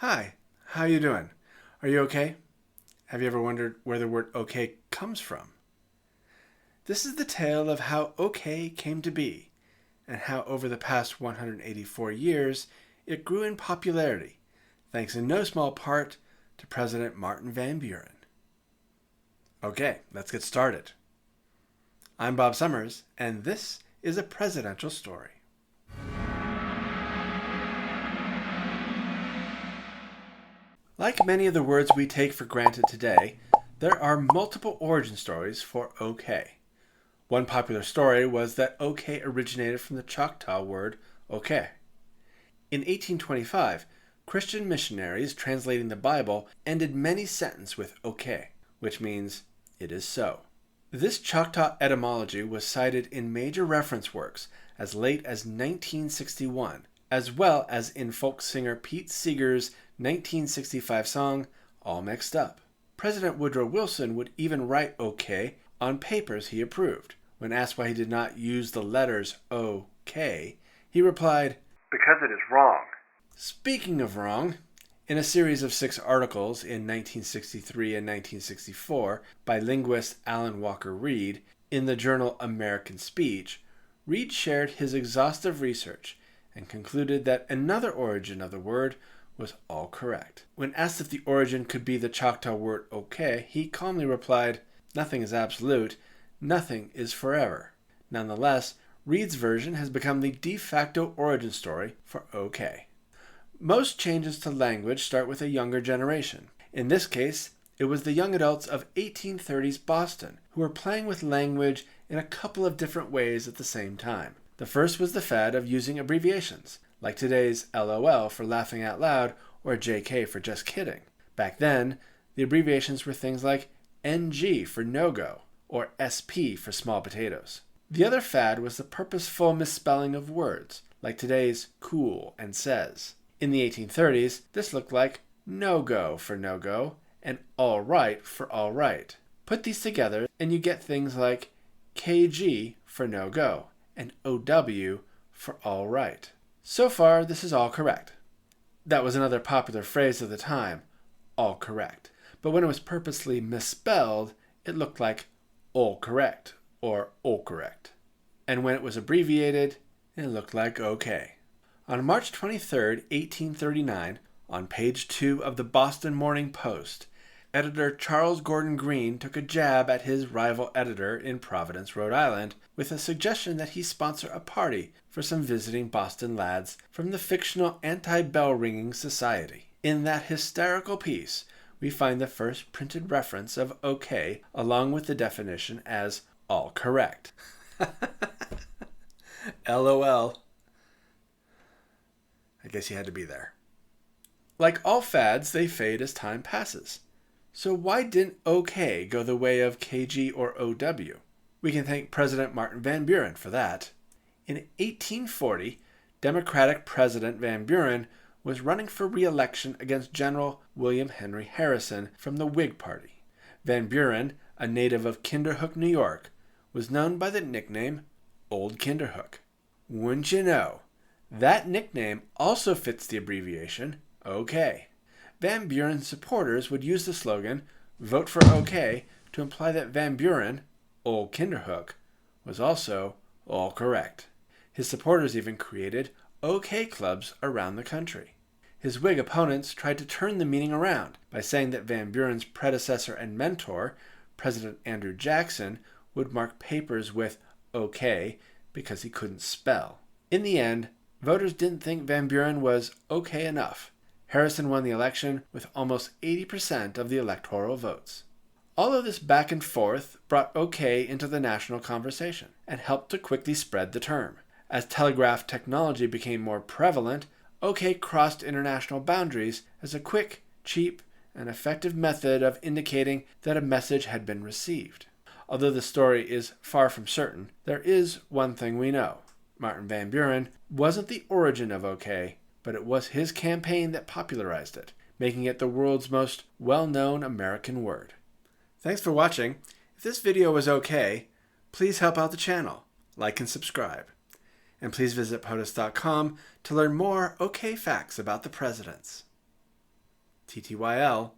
Hi, how you doing? Are you okay? Have you ever wondered where the word okay comes from? This is the tale of how okay came to be, and how over the past 184 years it grew in popularity, thanks in no small part to President Martin Van Buren. Okay, let's get started. I'm Bob Summers, and this is a presidential story. Like many of the words we take for granted today, there are multiple origin stories for okay. One popular story was that okay originated from the Choctaw word okay. In 1825, Christian missionaries translating the Bible ended many sentences with okay, which means it is so. This Choctaw etymology was cited in major reference works as late as 1961, as well as in folk singer Pete Seeger's 1965 song, All Mixed Up. President Woodrow Wilson would even write okay on papers he approved. When asked why he did not use the letters OK, he replied, "Because it is wrong." Speaking of wrong, in a series of 6 articles in 1963 and 1964 by linguist Alan Walker Reed in the journal American Speech, Reed shared his exhaustive research and concluded that another origin of the word was all correct. When asked if the origin could be the Choctaw word okay, he calmly replied, "Nothing is absolute, nothing is forever." Nonetheless, Reed's version has become the de facto origin story for okay. Most changes to language start with a younger generation. In this case, it was the young adults of 1830s Boston who were playing with language in a couple of different ways at the same time. The first was the fad of using abbreviations, like today's LOL for laughing out loud or JK for just kidding. Back then, the abbreviations were things like NG for no-go or SP for small potatoes. The other fad was the purposeful misspelling of words, like today's cool and says. In the 1830s, this looked like no-go for no-go and all right for all right. Put these together and you get things like KG for no-go and OW for all right. So far, this is all correct. That was another popular phrase of the time, all correct. But when it was purposely misspelled, it looked like all correct or all correct. And when it was abbreviated, it looked like okay. On March 23, 1839, on page 2 of the Boston Morning Post, editor Charles Gordon Green took a jab at his rival editor in Providence, Rhode Island, with a suggestion that he sponsor a party for some visiting Boston lads from the fictional Anti-Bell-Ringing Society. In that hysterical piece, we find the first printed reference of okay, along with the definition as all correct. LOL. I guess you had to be there. Like all fads, they fade as time passes. So why didn't OK go the way of KG or OW? We can thank President Martin Van Buren for that. In 1840, Democratic President Van Buren was running for re-election against General William Henry Harrison from the Whig Party. Van Buren, a native of Kinderhook, New York, was known by the nickname Old Kinderhook. Wouldn't you know, that nickname also fits the abbreviation OK. Van Buren's supporters would use the slogan, "Vote for OK," to imply that Van Buren, Old Kinderhook, was also all correct. His supporters even created OK clubs around the country. His Whig opponents tried to turn the meaning around by saying that Van Buren's predecessor and mentor, President Andrew Jackson, would mark papers with OK because he couldn't spell. In the end, voters didn't think Van Buren was okay enough. Harrison won the election with almost 80% of the electoral votes. All of this back and forth brought OK into the national conversation and helped to quickly spread the term. As telegraph technology became more prevalent, OK crossed international boundaries as a quick, cheap, and effective method of indicating that a message had been received. Although the story is far from certain, there is one thing we know. Martin Van Buren wasn't the origin of OK, but it was his campaign that popularized it, making it the world's most well-known American word. Thanks for watching. If this video was okay, please help out the channel, like and subscribe. And please visit POTUS.com to learn more okay facts about the presidents. TTYL.